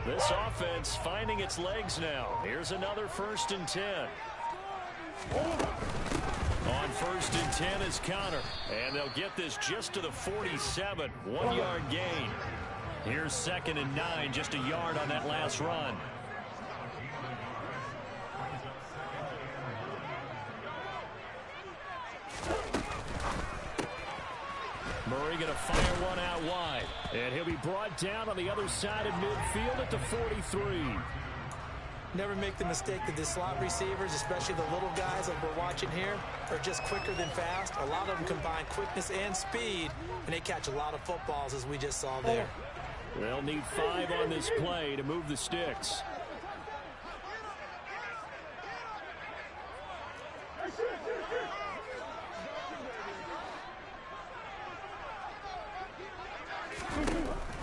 This offense finding its legs now. Here's another 1st and 10. On 1st and 10 is Connor. And they'll get this just to the 47. 1-yard gain. Here's 2nd and 9. Just a yard on that last run. Murray going to fire one out wide. And he'll be brought down on the other side of midfield at the 43. Never make the mistake that the slot receivers, especially the little guys like we're watching here, are just quicker than fast. A lot of them combine quickness and speed, and they catch a lot of footballs, as we just saw there. They'll need 5 on this play to move the sticks.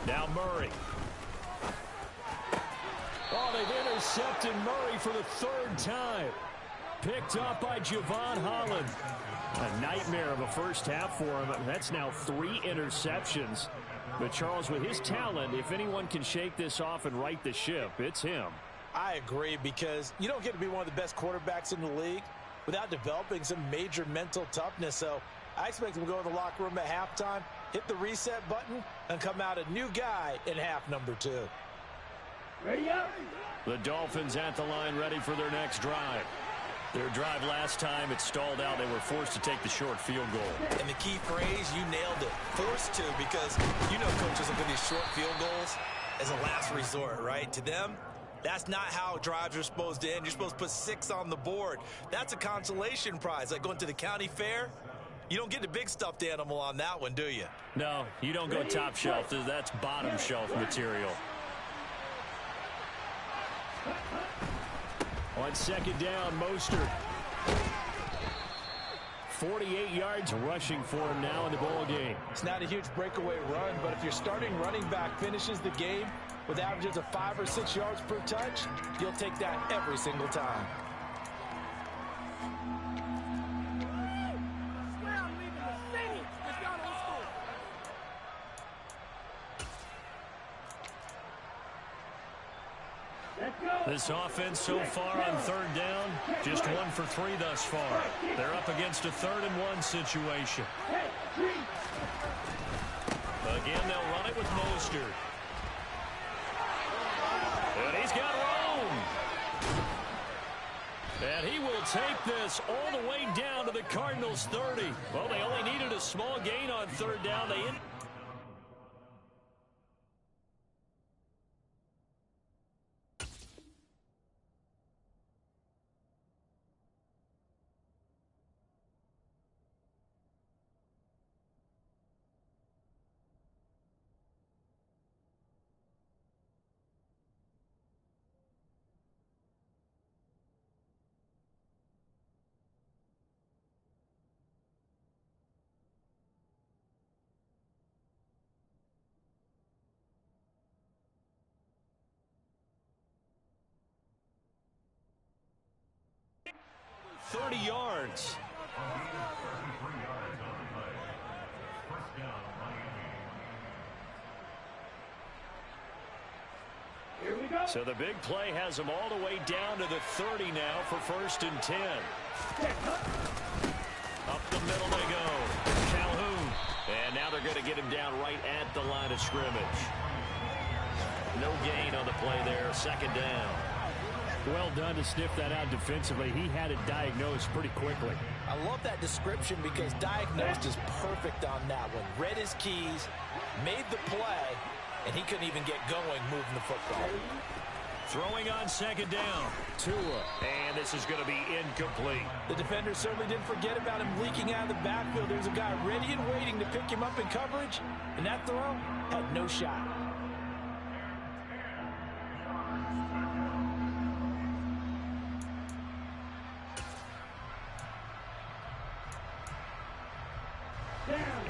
Now Murray. Oh, they've intercepted Murray for the 3rd time. Picked up by Javon Holland. A nightmare of a first half for him. That's now 3 interceptions. But Charles, with his talent, if anyone can shake this off and right the ship, it's him. I agree, because you don't get to be one of the best quarterbacks in the league without developing some major mental toughness. So I expect him to go to the locker room at halftime, hit the reset button, and come out a new guy in half number 2. Ready up. The Dolphins at the line, ready for their next drive. Their drive last time, it stalled out. They were forced to take the short field goal. And the key phrase, you nailed it. Forced to, because you know coaches look at these short field goals as a last resort, right? To them, that's not how drives are supposed to end. You're supposed to put 6 on the board. That's a consolation prize, like going to the county fair. You don't get the big stuffed animal on that one, do you? No, you don't go top shelf. That's bottom shelf material. On 2nd down, Mostert. 48 yards rushing for him now in the ball game. It's not a huge breakaway run, but if your starting running back finishes the game with averages of 5 or 6 yards per touch, you'll take that every single time. This offense so far on 3rd down, just 1 for 3 thus far. They're up against a 3rd and 1 situation. Again, they'll run it with Mostert. And he's got room. And he will take this all the way down to the Cardinals' 30. Well, they only needed a small gain on 3rd down. They 30 yards. So the big play has them all the way down to the 30 now for 1st and 10. Up the middle they go. Calhoun. And now they're going to get him down right at the line of scrimmage. No gain on the play there. 2nd down. Well done to sniff that out defensively. He had it diagnosed pretty quickly. I love that description, because diagnosed is perfect on that one. Read his keys, made the play, and he couldn't even get going moving the football. Throwing on 2nd down. Tua. And this is going to be incomplete. The defender certainly didn't forget about him leaking out of the backfield. There's a guy ready and waiting to pick him up in coverage, and that throw had no shot.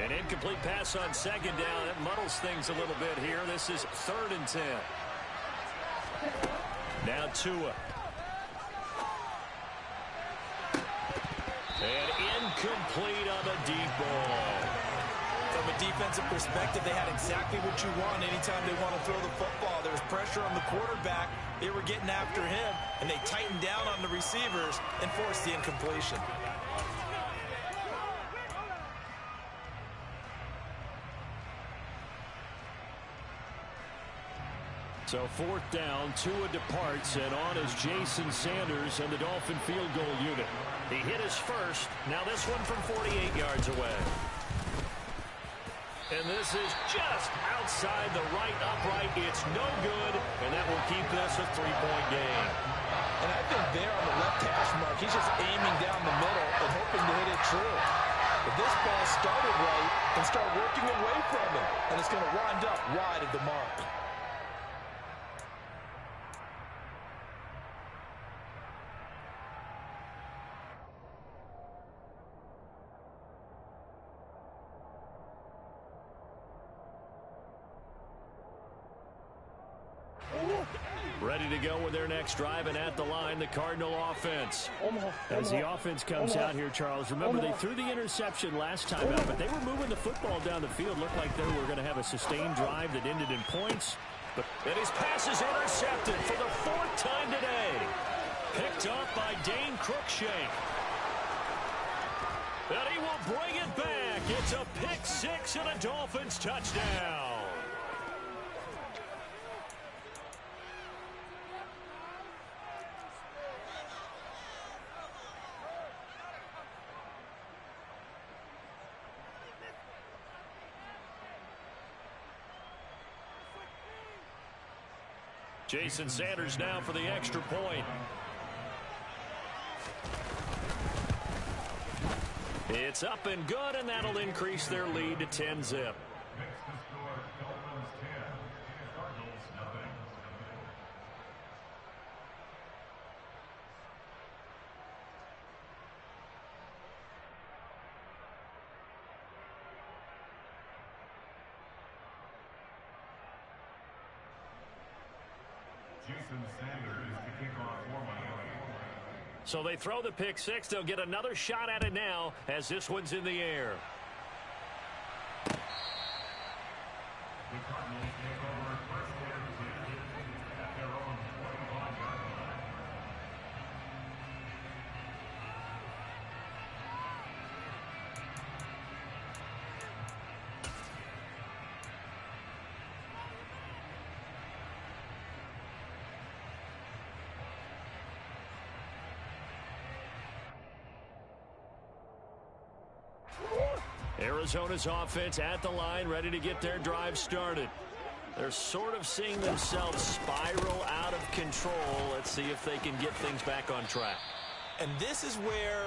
An incomplete pass on 2nd down. That muddles things a little bit here. This is 3rd and 10. Now Tua. And incomplete on the deep ball. From a defensive perspective, they had exactly what you want anytime they want to throw the football. There was pressure on the quarterback. They were getting after him, and they tightened down on the receivers and forced the incompletion. So 4th down, Tua departs, and on is Jason Sanders and the Dolphin field goal unit. He hit his first. Now this one from 48 yards away. And this is just outside the right upright. It's no good, and that will keep this a 3-point game. And I think there on the left hash mark, he's just aiming down the middle and hoping to hit it true. But this ball started right and start working away from him, and it's going to wind up wide of the mark. Ready to go with their next drive, and at the line, the Cardinal offense. As the offense comes out here, Charles, remember they threw the interception last time out, but they were moving the football down the field. Looked like they were going to have a sustained drive that ended in points. And his pass is intercepted for the 4th time today. Picked up by Dane Cruikshank. And he will bring it back. It's a pick 6 and a Dolphins touchdown. Jason Sanders now for the extra point. It's up and good, and that'll increase their lead to 10-zip. So they throw the pick 6. They'll get another shot at it now as this one's in the air. The Cardinals take over first down at their own 45-yard line. Arizona's offense at the line, ready to get their drive started. They're sort of seeing themselves spiral out of control. Let's see if they can get things back on track. And this is where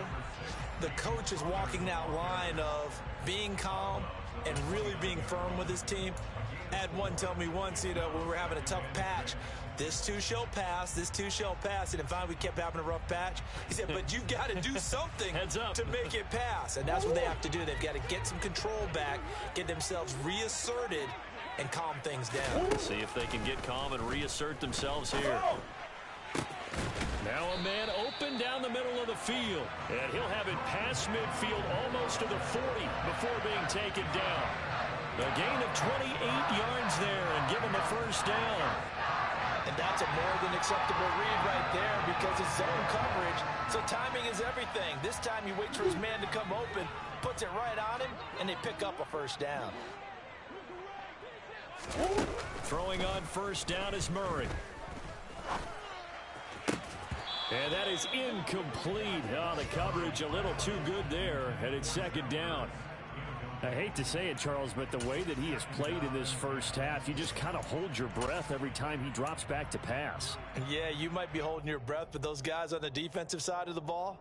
the coach is walking that line of being calm and really being firm with his team. I had one tell me once, when we were having a tough patch, this too shall pass, this too shall pass. And finally we kept having a rough patch. He said, but you've got to do something to make it pass. And that's what they have to do. They've got to get some control back, get themselves reasserted, and calm things down. Let's see if they can get calm and reassert themselves here. Now a man open down the middle of the field. And he'll have it past midfield almost to the 40 before being taken down. A gain of 28 yards there and give him a first down. And that's a more than acceptable read right there because it's zone coverage. So timing is everything. This time he waits for his man to come open, puts it right on him, and they pick up a first down. Throwing on first down is Murray. And that is incomplete. Oh, the coverage a little too good there, and it's second down. I hate to say it, Charles, but the way that he has played in this first half, you just kind of hold your breath every time he drops back to pass. Yeah, you might be holding your breath, but those guys on the defensive side of the ball,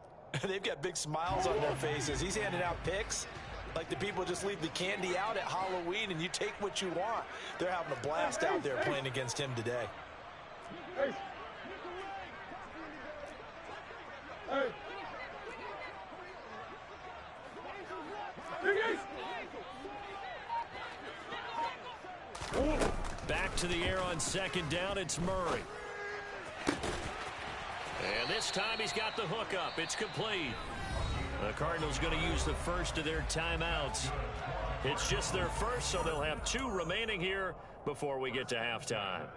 they've got big smiles on their faces. He's handing out picks like the people just leave the candy out at Halloween and you take what you want. They're having a blast out there playing against him today. Hey. Hey. Back to the air on second down, it's Murray. And this time he's got the hookup. It's complete. The Cardinals going to use the first of their timeouts. It's just their first, so they'll have 2 remaining here before we get to halftime.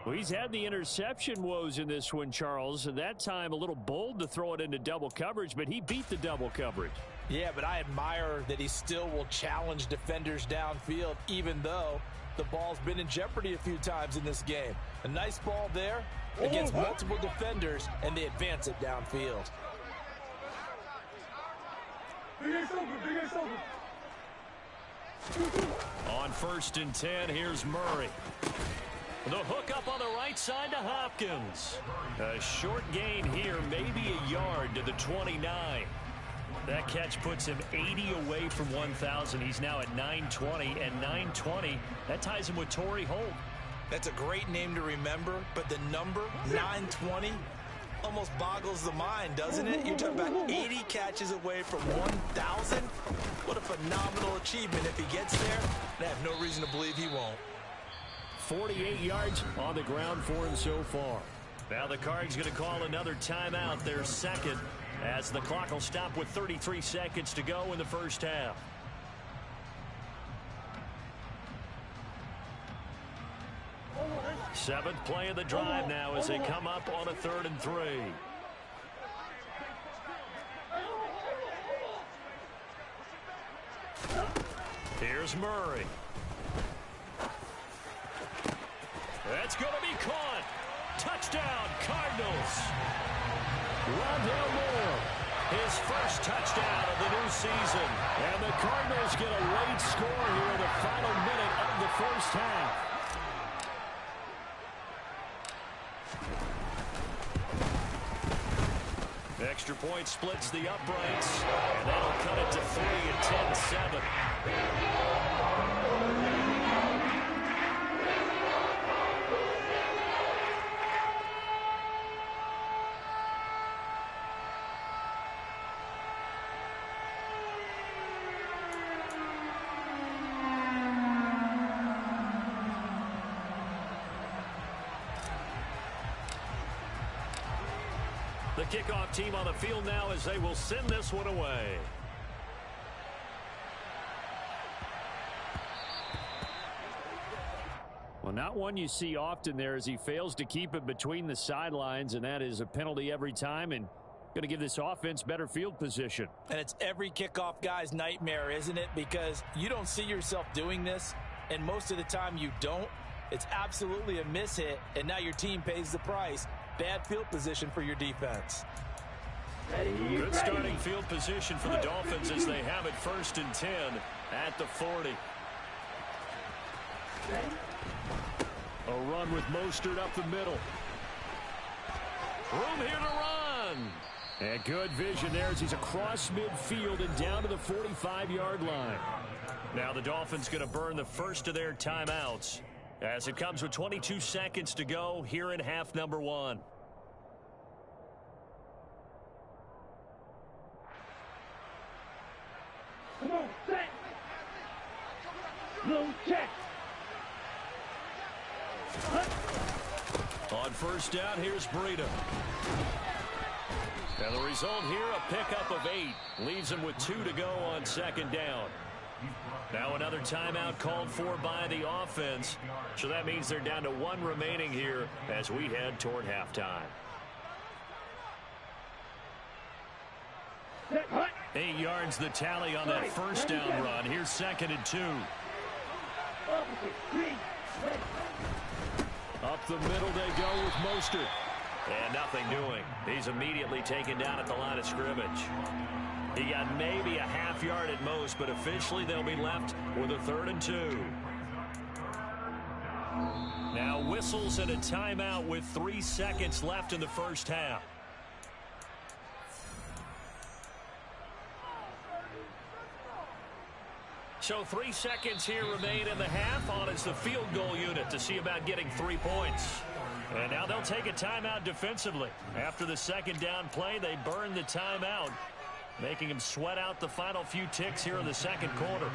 Well, he's had the interception woes in this one, Charles, and that time a little bold to throw it into double coverage, but he beat the double coverage. Yeah, but I admire that he still will challenge defenders downfield, even though the ball's been in jeopardy a few times in this game. A nice ball there against multiple defenders, and they advance it downfield. On 1st and 10, here's Murray. The hook up on the right side to Hopkins. A short gain here, maybe a yard to the 29. That catch puts him 80 away from 1,000. He's now at 920, and 920, that ties him with Torrey Holt. That's a great name to remember, but the number, 920, almost boggles the mind, doesn't it? You're talking about 80 catches away from 1,000. What a phenomenal achievement. If he gets there, I have no reason to believe he won't. 48 yards on the ground for him so far. Now the Cards going to call another timeout, their second, as the clock will stop with 33 seconds to go in the first half. Seventh play of the drive now as they come up on a 3rd and 3. Here's Murray. That's going to be caught. Touchdown, Cardinals. Rondale Moore, his first touchdown of the new season. And the Cardinals get a late score here in the final minute of the first half. Extra point splits the uprights, and that'll cut it to 3 and 10-7. The kickoff team on the field now as they will send this one away. Well, not one you see often there as he fails to keep it between the sidelines, and that is a penalty every time and going to give this offense better field position. And it's every kickoff guy's nightmare, isn't it? Because you don't see yourself doing this, and most of the time you don't. It's absolutely a mishit, and now your team pays the price. Bad field position for your defense. Good starting field position for the Dolphins as they have it 1st and 10 at the 40. A run with Mostert up the middle. Room here to run. And good vision there as he's across midfield and down to the 45-yard line. Now the Dolphins going to burn the first of their timeouts as it comes with 22 seconds to go here in half number 1. Come on, set. No check. On 1st down, here's Breida. And the result here, a pickup of 8. Leaves him with 2 to go on 2nd down. Now another timeout called for by the offense. So that means they're down to 1 remaining here as we head toward halftime. 8 yards the tally on that 1st down run. Here's 2nd and 2. Up the middle they go with Mostert. And nothing doing. He's immediately taken down at the line of scrimmage. He got maybe a half yard at most, but officially they'll be left with a 3rd and 2. Now whistles and a timeout with 3 seconds left in the first half. So 3 seconds here remain in the half. On is the field goal unit to see about getting 3 points. And now they'll take a timeout defensively. After the 2nd down play, they burn the timeout, making him sweat out the final few ticks here in the 2nd quarter.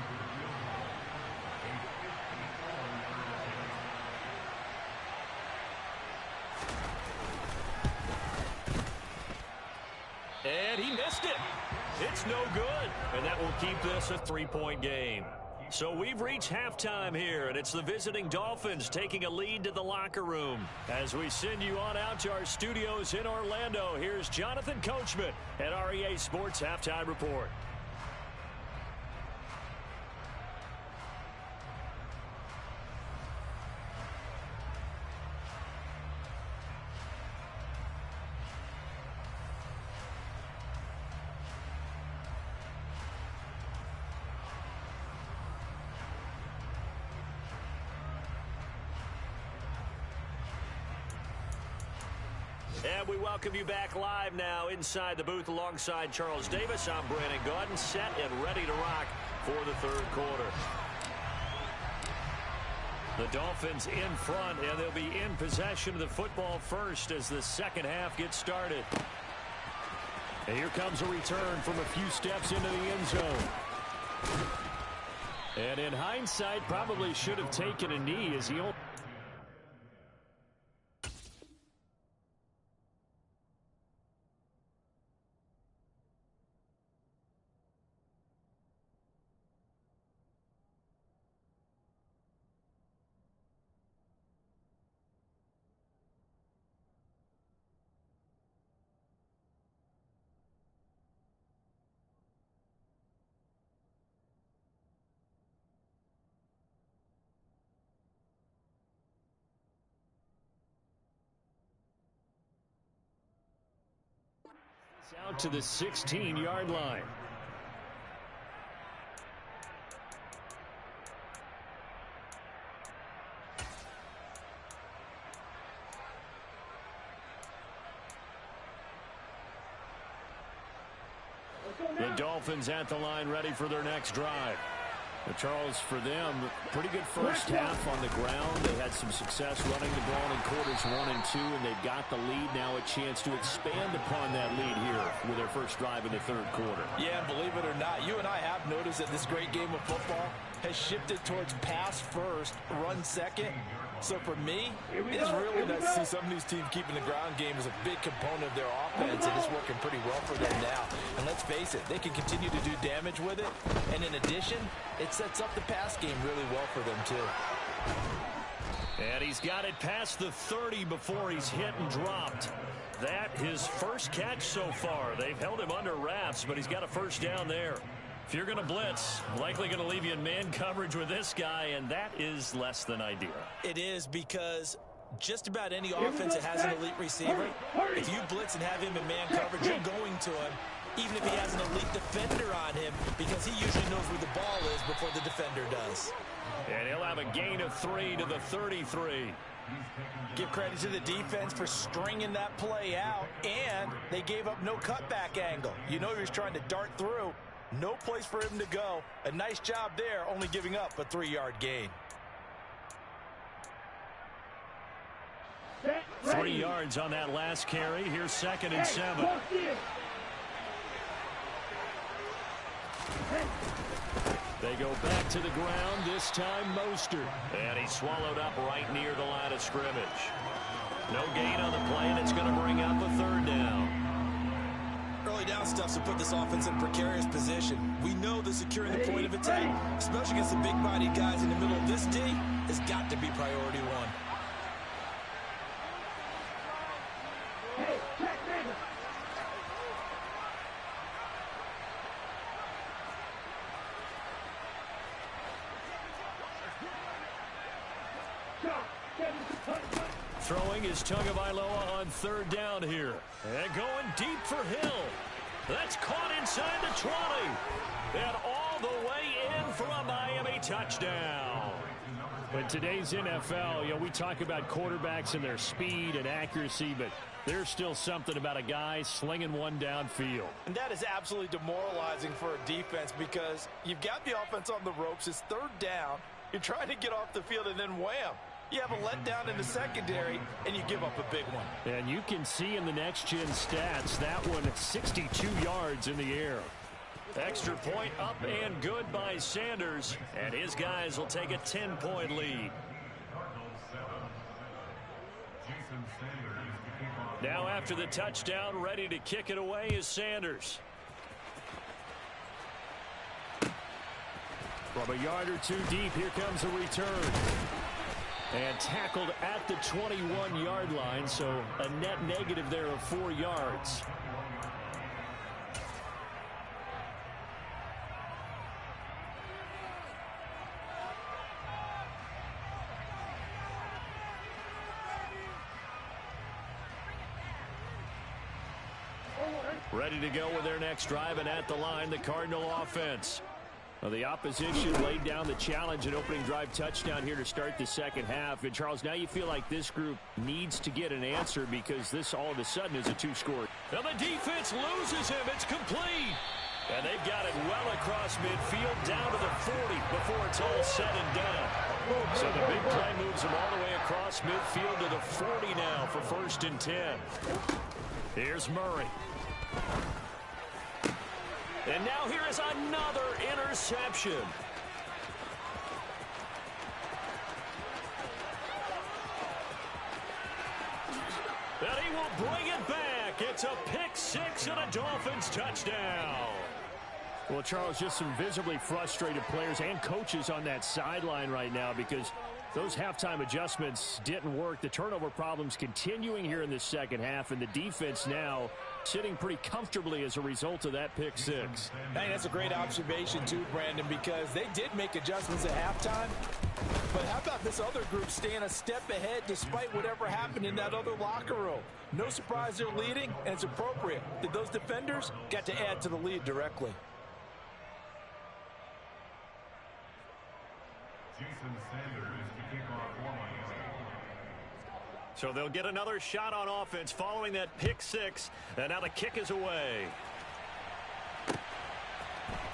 And he missed it. It's no good, and that will keep this a 3-point game. So we've reached halftime here, and it's the visiting Dolphins taking a lead to the locker room. As we send you on out to our studios in Orlando, here's Jonathan Coachman at REA Sports Halftime Report. And we welcome you back live now inside the booth alongside Charles Davis. I'm Brandon Gaudin, set and ready to rock for the third quarter. The Dolphins in front, and they'll be in possession of the football first as the second half gets started. And here comes a return from a few steps into the end zone. And in hindsight, probably should have taken a knee as he only... out to the 16-yard line. The Dolphins at the line ready for their next drive. Charles, for them, pretty good first half on the ground. They had some success running the ball in quarters 1 and 2, and they've got the lead. Now a chance to expand upon that lead here with their first drive in the third quarter. Yeah, believe it or not, you and I have noticed that this great game of football has shifted towards pass first, run second. So for me, it's really nice to see some of these teams keeping the ground game as a big component of their offense, and it's working pretty well for them now. And let's face it, they can continue to do damage with it. And in addition, it sets up the pass game really well for them too. And he's got it past the 30 before he's hit and dropped. That his first catch so far. They've held him under wraps, but he's got a first down there. If you're going to blitz, likely going to leave you in man coverage with this guy, and that is less than ideal. It is, because just about any offense that has an elite receiver, if you blitz and have him in man coverage, you're going to him, even if he has an elite defender on him, because he usually knows where the ball is before the defender does. And he'll have a gain of 3 to the 33. Give credit to the defense for stringing that play out, and they gave up no cutback angle. You know he was trying to dart through. No place for him to go. A nice job there, only giving up a 3-yard gain. 3 yards on that last carry. Here's 2nd and 7. They go back to the ground, this time Mostert. And he's swallowed up right near the line of scrimmage. No gain on the play, and it's going to bring up a 3rd down. Early down stuff to put this offense in a precarious position. We know that securing the point of attack, especially against the big-bodied guys in the middle of this D, has got to be priority 1. Throwing is Tagovailoa on 3rd down here. And going deep for Hill. That's caught inside the 20. And all the way in for a Miami touchdown. In today's NFL, we talk about quarterbacks and their speed and accuracy, but there's still something about a guy slinging one downfield. And that is absolutely demoralizing for a defense, because you've got the offense on the ropes. It's 3rd down. You're trying to get off the field, and then wham. You have a letdown in the secondary, and you give up a big one. And you can see in the next-gen stats, that one 62 yards in the air. Extra point up and good by Sanders, and his guys will take a 10-point lead. Now after the touchdown, ready to kick it away is Sanders. From a yard or two deep, here comes a return. And tackled at the 21-yard line, so a net negative there of 4 yards. Ready to go with their next drive, and at the line, the Cardinal offense. Well, the opposition laid down the challenge and opening drive touchdown here to start the second half. And, Charles, now you feel like this group needs to get an answer because this all of a sudden is a 2-score. Now the defense loses him. It's complete. And they've got it well across midfield down to the 40 before it's all said and done. So the big play moves him all the way across midfield to the 40 now for 1st and 10. Here's Murray. And now here is another interception. And he will bring it back. It's a pick 6 and a Dolphins touchdown. Well, Charles, just some visibly frustrated players and coaches on that sideline right now because those halftime adjustments didn't work. The turnover problems continuing here in the second half, and the defense now sitting pretty comfortably as a result of that pick 6. I think that's a great observation too, Brandon, because they did make adjustments at halftime. But how about this other group staying a step ahead despite whatever happened in that other locker room? No surprise they're leading, and it's appropriate that those defenders got to add to the lead directly. So they'll get another shot on offense following that pick 6, and now the kick is away.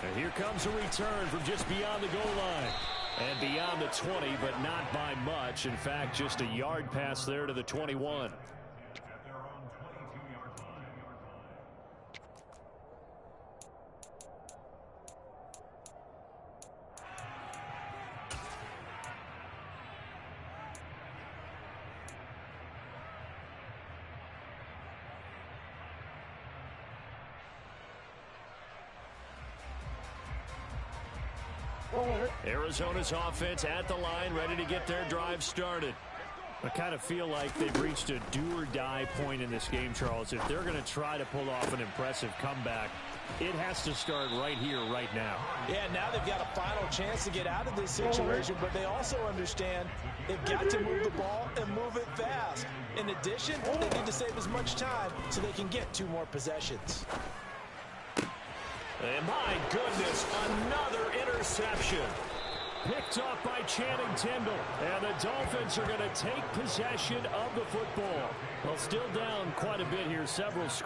And here comes a return from just beyond the goal line. And beyond the 20, but not by much. In fact, just a yard pass there to the 21. Arizona's offense at the line, ready to get their drive started. I kind of feel like they've reached a do-or-die point in this game, Charles. If they're going to try to pull off an impressive comeback, it has to start right here, right now. Yeah, now they've got a final chance to get out of this situation, but they also understand they've got to move the ball and move it fast. In addition, they need to save as much time so they can get 2 more possessions. And my goodness, another interception. Picked off by Channing Tindall. And the Dolphins are going to take possession of the football. Well, still down quite a bit here, several scores.